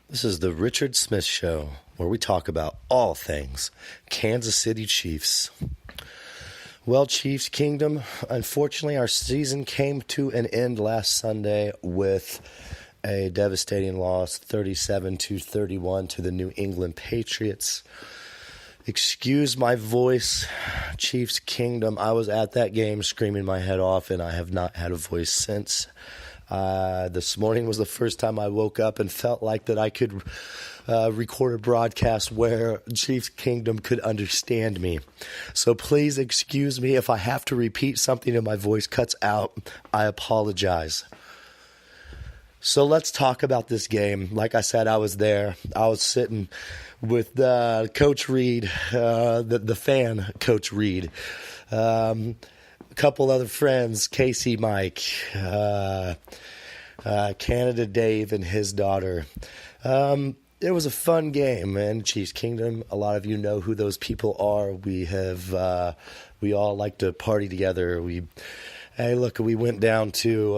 This is the Richard Smith Show, where we talk about all things Kansas City Chiefs. Well, Chiefs Kingdom, unfortunately, our season came to an end last Sunday with a devastating loss, 37-31 to the New England Patriots. Excuse my voice, Chiefs Kingdom. I was at that game screaming my head off, and I have not had a voice since. This morning was the first time I woke up and felt like that I could record a broadcast where Chiefs Kingdom could understand me. So please excuse me if I have to repeat something and my voice cuts out. I apologize. So let's talk about this game. Like I said, I was there. I was sitting with Coach Reid, the fan, Coach Reid. A couple other friends, Casey, Mike, Canada Dave and his daughter. It was a fun game, man. Chiefs Kingdom, a lot of you know who those people are. We all like to party together. We went down to,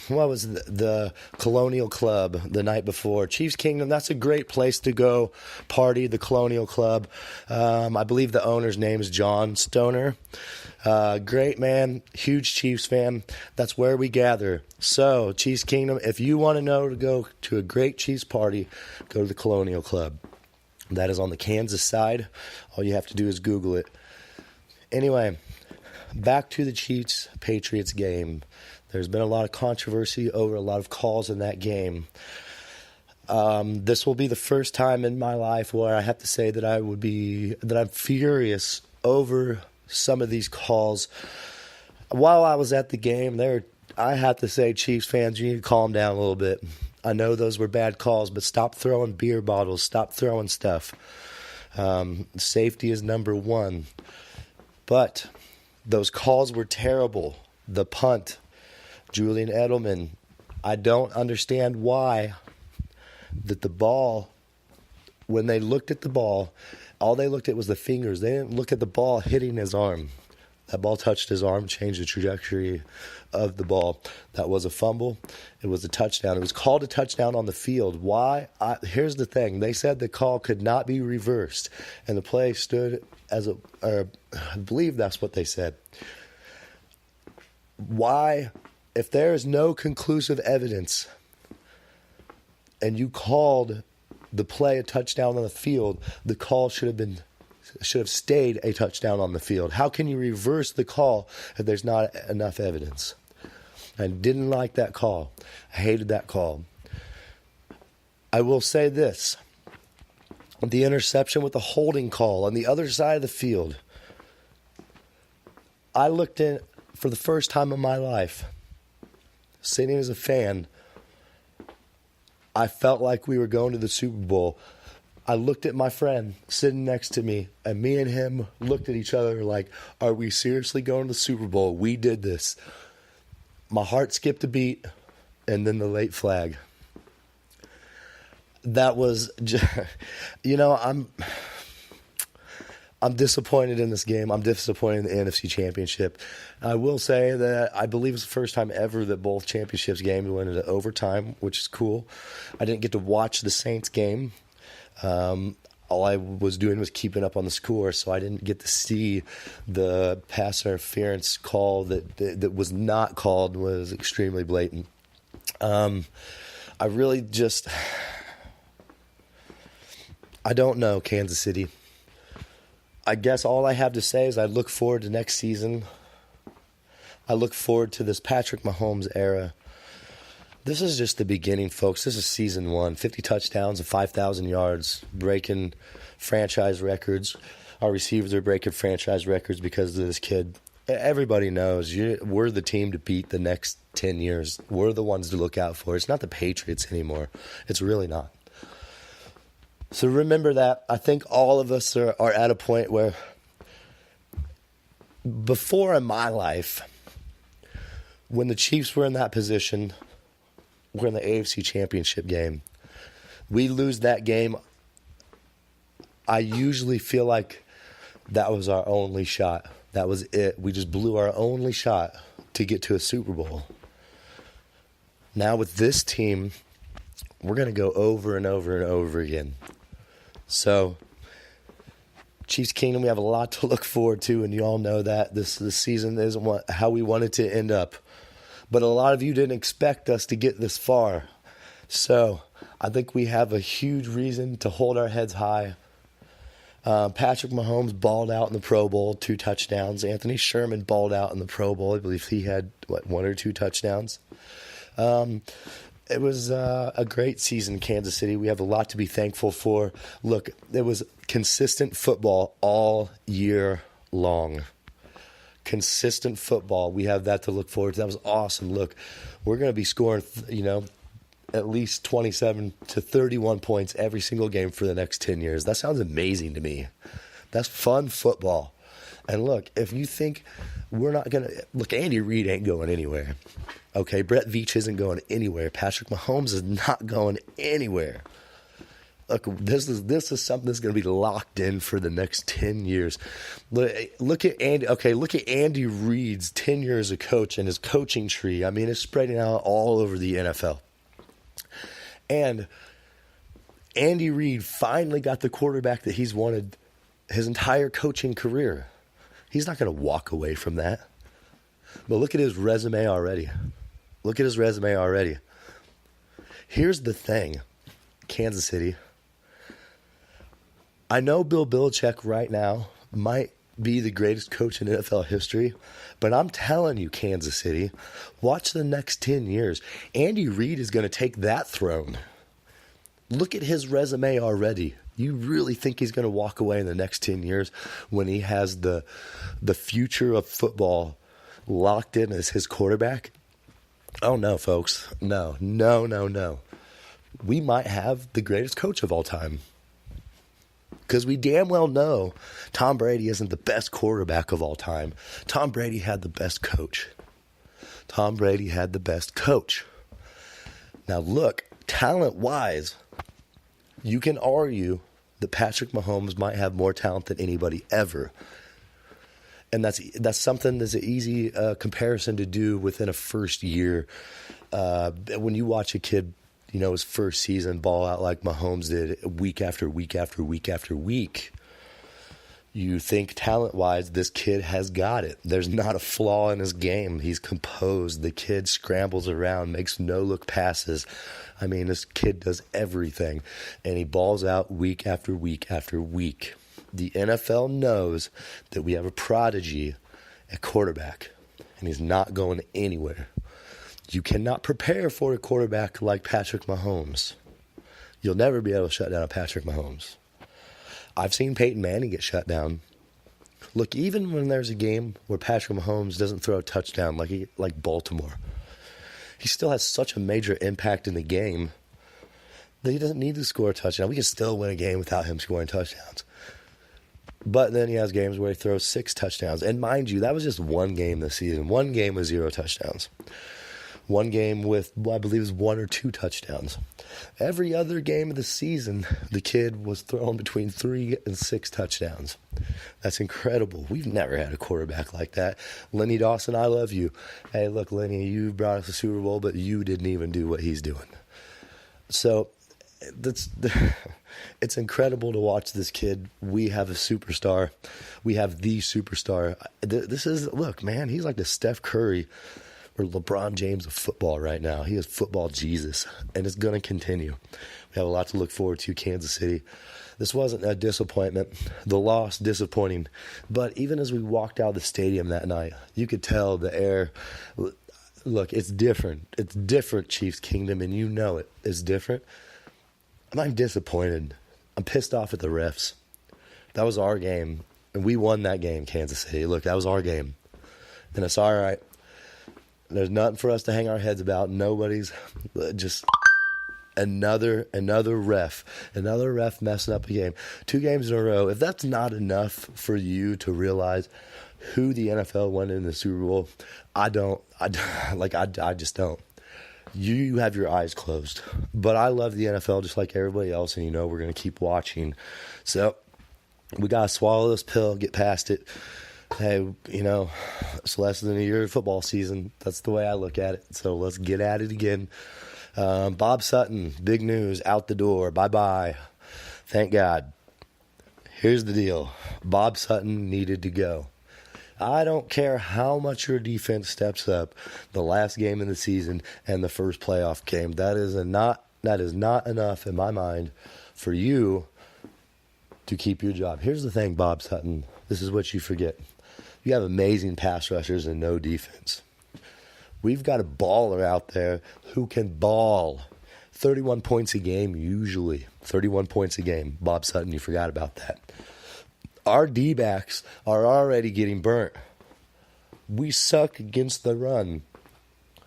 the Colonial Club the night before. Chiefs Kingdom, that's a great place to go party, the Colonial Club. I believe the owner's name is John Stoner. Great man, huge Chiefs fan. That's where we gather. So, Chiefs Kingdom, if you want to know to go to a great Chiefs party, go to the Colonial Club. That is on the Kansas side. All you have to do is Google it. Anyway, back to the Chiefs-Patriots game. There's been a lot of controversy over a lot of calls in that game. This will be the first time in my life where I have to say that I'm furious over some of these calls. While I was at the game, I have to say, Chiefs fans, you need to calm down a little bit. I know those were bad calls, but stop throwing beer bottles, stop throwing stuff. Safety is number one. But those calls were terrible. The punt, Julian Edelman, I don't understand why that the ball, when they looked at the ball, all they looked at was the fingers. They didn't look at the ball hitting his arm. That ball touched his arm, changed the trajectory of the ball. That was a fumble. It was a touchdown. It was called a touchdown on the field. Why? Here's the thing. They said the call could not be reversed, and the play stood I believe that's what they said. Why? If there is no conclusive evidence and you called the play a touchdown on the field, the call should have stayed a touchdown on the field. How can you reverse the call if there's not enough evidence? I didn't like that call. I hated that call. I will say this. The interception with the holding call on the other side of the field. I looked in for the first time in my life, sitting as a fan, I felt like we were going to the Super Bowl. I looked at my friend sitting next to me, and me and him looked at each other like, are we seriously going to the Super Bowl? We did this. My heart skipped a beat, and then the late flag. That was, I'm disappointed in this game. I'm disappointed in the NFC Championship. I will say that I believe it's the first time ever that both championships games went into overtime, which is cool. I didn't get to watch the Saints game. All I was doing was keeping up on the score, so I didn't get to see the pass interference call that was not called, was extremely blatant. I don't know, Kansas City. I guess all I have to say is I look forward to next season. I look forward to this Patrick Mahomes era. This is just the beginning, folks. This is season 1. 50 touchdowns and 5,000 yards, breaking franchise records. Our receivers are breaking franchise records because of this kid. Everybody knows we're the team to beat the next 10 years. We're the ones to look out for. It's not the Patriots anymore. It's really not. So remember that. I think all of us are at a point where before in my life, when the Chiefs were in that position, we're in the AFC Championship game. We lose that game. I usually feel like that was our only shot. That was it. We just blew our only shot to get to a Super Bowl. Now with this team, we're going to go over and over and over again. So, Chiefs Kingdom, we have a lot to look forward to, and you all know that this season isn't how we wanted to end up. But a lot of you didn't expect us to get this far. So, I think we have a huge reason to hold our heads high. Patrick Mahomes balled out in the Pro Bowl, 2 touchdowns. Anthony Sherman balled out in the Pro Bowl. I believe he had, 1 or 2 touchdowns. It was a great season in Kansas City. We have a lot to be thankful for. Look, it was consistent football all year long. Consistent football. We have that to look forward to. That was awesome. Look, we're going to be scoring, at least 27 to 31 points every single game for the next 10 years. That sounds amazing to me. That's fun football. And look, if you think we're not going to – look, Andy Reid ain't going anywhere. Okay, Brett Veach isn't going anywhere. Patrick Mahomes is not going anywhere. Look, this is something that's going to be locked in for the next 10 years. Look at Andy. Okay, look at Andy Reid's 10 years as a coach and his coaching tree. I mean, it's spreading out all over the NFL. And Andy Reid finally got the quarterback that he's wanted his entire coaching career. He's not going to walk away from that. But look at his resume already. Look at his resume already. Here's the thing, Kansas City. I know Bill Belichick right now might be the greatest coach in NFL history, but I'm telling you, Kansas City, watch the next 10 years. Andy Reid is going to take that throne. Look at his resume already. You really think he's going to walk away in the next 10 years when he has the future of football locked in as his quarterback? Oh, no, folks. No. We might have the greatest coach of all time. Because we damn well know Tom Brady isn't the best quarterback of all time. Tom Brady had the best coach. Now, look, talent-wise, you can argue that Patrick Mahomes might have more talent than anybody ever. And that's something that's an easy comparison to do within a first year. When you watch a kid, his first season ball out like Mahomes did week after week after week after week, you think talent-wise, this kid has got it. There's not a flaw in his game. He's composed. The kid scrambles around, makes no-look passes. I mean, this kid does everything, and he balls out week after week after week. The NFL knows that we have a prodigy at quarterback, and he's not going anywhere. You cannot prepare for a quarterback like Patrick Mahomes. You'll never be able to shut down a Patrick Mahomes. I've seen Peyton Manning get shut down. Look, even when there's a game where Patrick Mahomes doesn't throw a touchdown like Baltimore, he still has such a major impact in the game that he doesn't need to score a touchdown. We can still win a game without him scoring touchdowns. But then he has games where he throws 6 touchdowns. And mind you, that was just one game this season. One game with 0 touchdowns. One game with, I believe it was 1 or 2 touchdowns. Every other game of the season, the kid was throwing between 3 and 6 touchdowns. That's incredible. We've never had a quarterback like that. Lenny Dawson, I love you. Hey, look, Lenny, you brought us a Super Bowl, but you didn't even do what he's doing. So it's incredible to watch this kid. We have a superstar. We have the superstar. Look, man, he's like the Steph Curry or LeBron James of football right now. He is football Jesus, and it's going to continue. We have a lot to look forward to, Kansas City. This wasn't a disappointment. The loss, disappointing. But even as we walked out of the stadium that night, you could tell the air. Look, it's different. It's different, Chiefs Kingdom, and you know it. It's different. I'm disappointed. I'm pissed off at the refs. That was our game, and we won that game, Kansas City. Look, that was our game, and it's all right. There's nothing for us to hang our heads about. Nobody's just another ref messing up a game. 2 games in a row. If that's not enough for you to realize who the NFL won in the Super Bowl, I just don't. You have your eyes closed. But I love the NFL just like everybody else, and we're going to keep watching. So we got to swallow this pill, get past it. Hey, it's less than a year of football season. That's the way I look at it. So let's get at it again. Bob Sutton, big news, out the door. Bye-bye. Thank God. Here's the deal. Bob Sutton needed to go. I don't care how much your defense steps up the last game of the season and the first playoff game. That is not enough in my mind for you to keep your job. Here's the thing, Bob Sutton. This is what you forget. You have amazing pass rushers and no defense. We've got a baller out there who can ball. 31 points a game, usually. 31 points a game. Bob Sutton, you forgot about that. Our D-backs are already getting burnt. We suck against the run.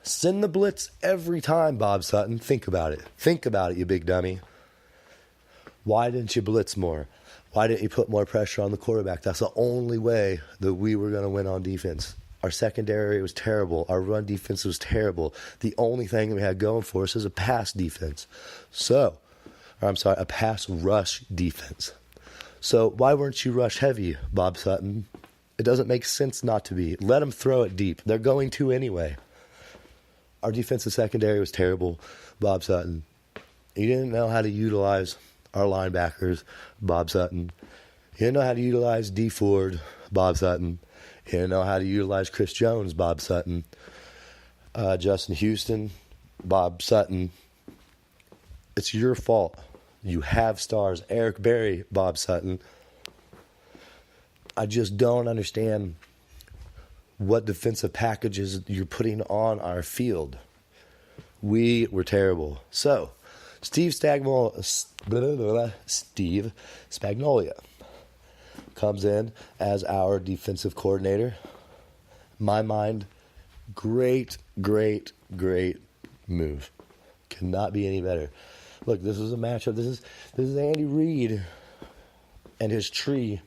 Send the blitz every time, Bob Sutton. Think about it. Think about it, you big dummy. Why didn't you blitz more? Why didn't you put more pressure on the quarterback? That's the only way that we were going to win on defense. Our secondary was terrible. Our run defense was terrible. The only thing we had going for us is a pass defense. A pass rush defense. So why weren't you rush heavy, Bob Sutton? It doesn't make sense not to be. Let them throw it deep. They're going to anyway. Our defensive secondary was terrible, Bob Sutton. You didn't know how to utilize our linebackers, Bob Sutton. You didn't know how to utilize D. Ford, Bob Sutton. You didn't know how to utilize Chris Jones, Bob Sutton. Justin Houston, Bob Sutton. It's your fault. You have stars. Eric Berry, Bob Sutton. I just don't understand what defensive packages you're putting on our field. We were terrible. So, Steve Spagnuolo comes in as our defensive coordinator. My mind, great move. Cannot be any better. Look, this is a matchup. This is Andy Reid and his tree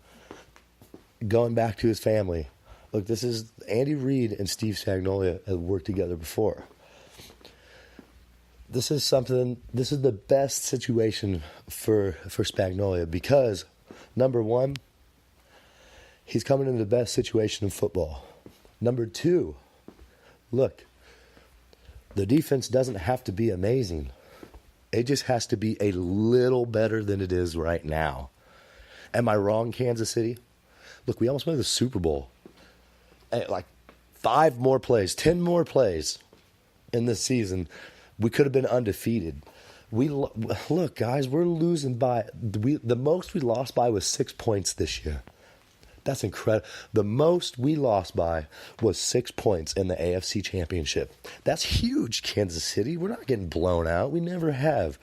going back to his family. Look, this is Andy Reid and Steve Spagnuolo have worked together before. This is the best situation for Spagnuolo because, number one, he's coming into the best situation in football. Number two, look, the defense doesn't have to be amazing. It just has to be a little better than it is right now. Am I wrong, Kansas City? Look, we almost went to the Super Bowl. Like 10 more plays in this season, we could have been undefeated. Look, guys, we're losing by the most we lost by was 6 points this year. That's incredible. The most we lost by was 6 points in the AFC Championship. That's huge, Kansas City. We're not getting blown out. We never have.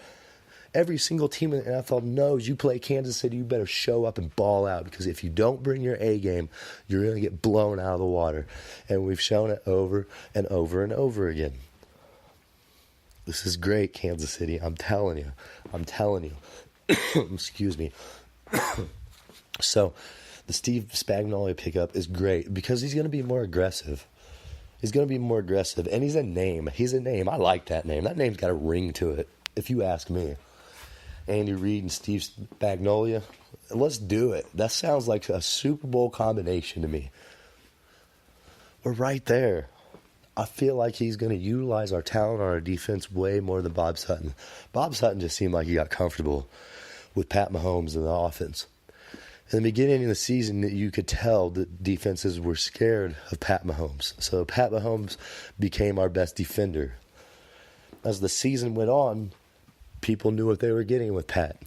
Every single team in the NFL knows you play Kansas City, you better show up and ball out because if you don't bring your A game, you're going to get blown out of the water. And we've shown it over and over and over again. This is great, Kansas City. I'm telling you. Excuse me. So, the Steve Spagnuolo pickup is great because he's going to be more aggressive. And he's a name. I like that name. That name's got a ring to it, if you ask me. Andy Reid and Steve Spagnuolo, let's do it. That sounds like a Super Bowl combination to me. We're right there. I feel like he's going to utilize our talent on our defense way more than Bob Sutton. Bob Sutton just seemed like he got comfortable with Pat Mahomes and the offense. In the beginning of the season, you could tell that defenses were scared of Pat Mahomes. So Pat Mahomes became our best defender. As the season went on, people knew what they were getting with Pat.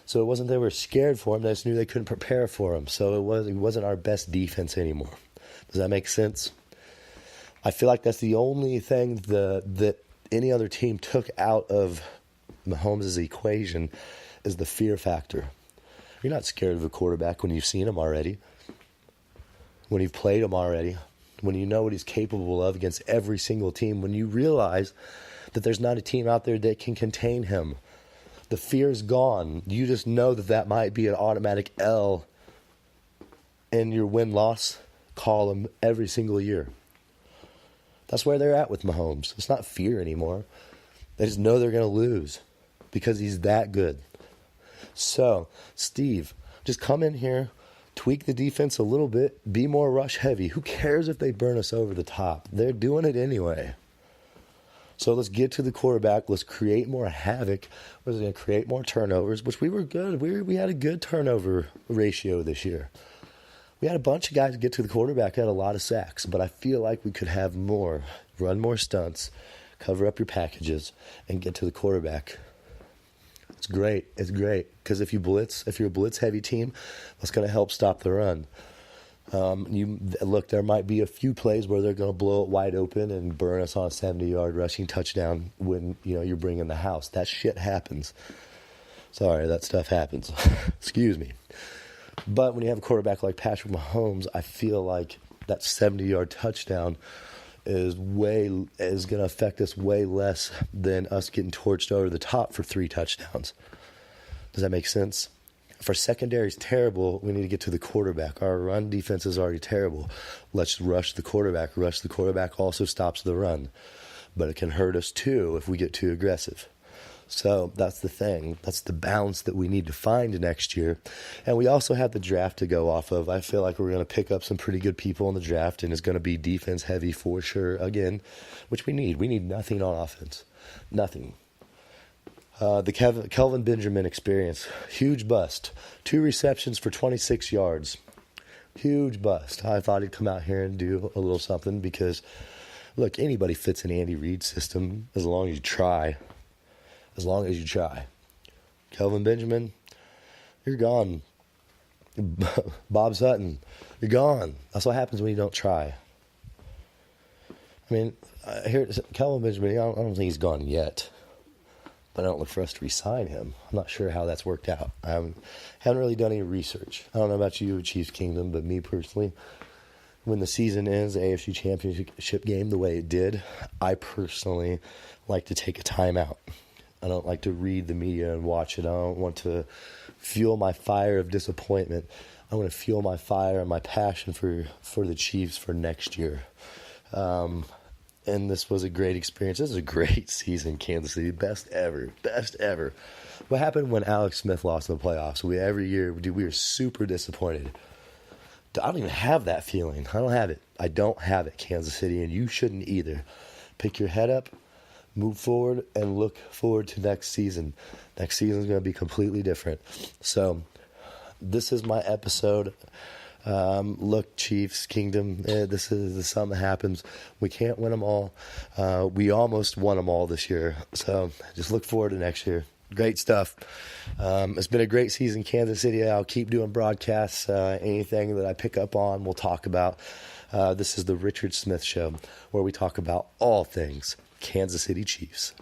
So it wasn't they were scared for him, they just knew they couldn't prepare for him. So it wasn't our best defense anymore. Does that make sense? I feel like that's the only thing that any other team took out of Mahomes' equation is the fear factor. You're not scared of a quarterback when you've seen him already, when you've played him already, when you know what he's capable of against every single team, when you realize that there's not a team out there that can contain him. The fear's gone. You just know that might be an automatic L in your win-loss column every single year. That's where they're at with Mahomes. It's not fear anymore. They just know they're going to lose because he's that good. So, Steve, just come in here, tweak the defense a little bit, be more rush heavy. Who cares if they burn us over the top? They're doing it anyway. So let's get to the quarterback. Let's create more havoc. We're going to create more turnovers, which we were good. We had a good turnover ratio this year. We had a bunch of guys get to the quarterback, had a lot of sacks, but I feel like we could have more, run more stunts, cover up your packages, and get to the quarterback. It's great. It's great because if you're a blitz-heavy team, that's going to help stop the run. There might be a few plays where they're going to blow it wide open and burn us on a 70-yard rushing touchdown when you're bringing the house. That shit happens. Sorry, that stuff happens. Excuse me. But when you have a quarterback like Patrick Mahomes, I feel like that 70-yard touchdown is going to affect us way less than us getting torched over the top for 3 touchdowns. Does that make sense? If our secondary is terrible, we need to get to the quarterback. Our run defense is already terrible. Let's rush the quarterback. Rush the quarterback also stops the run. But it can hurt us too if we get too aggressive. So that's the thing. That's the balance that we need to find next year. And we also have the draft to go off of. I feel like we're going to pick up some pretty good people in the draft, and it's going to be defense heavy for sure again, which we need. We need nothing on offense. Nothing. The Kelvin Benjamin experience, huge bust. 2 receptions for 26 yards. Huge bust. I thought he'd come out here and do a little something because, look, anybody fits in Andy Reid's system as long as you try. As long as you try. Kelvin Benjamin, you're gone. Bob Sutton, you're gone. That's what happens when you don't try. I mean, Kelvin Benjamin, I don't think he's gone yet. But I don't look for us to re-sign him. I'm not sure how that's worked out. I haven't really done any research. I don't know about you, Chiefs Kingdom, but me personally, when the season ends, the AFC Championship game the way it did, I personally like to take a timeout. I don't like to read the media and watch it. I don't want to fuel my fire of disappointment. I want to fuel my fire and my passion for the Chiefs for next year. And this was a great experience. This is a great season, Kansas City. Best ever. Best ever. What happened when Alex Smith lost in the playoffs? Every year, we were super disappointed. I don't even have that feeling. I don't have it. I don't have it, Kansas City, and you shouldn't either. Pick your head up, move forward, and look forward to next season. Next season is going to be completely different. So this is my episode. Look, Chiefs Kingdom, this is something that happens. We can't win them all. We almost won them all this year. So just look forward to next year. Great stuff. It's been a great season, Kansas City. I'll keep doing broadcasts. Anything that I pick up on, we'll talk about. This is the Richard Smith Show, where we talk about all things Kansas City Chiefs.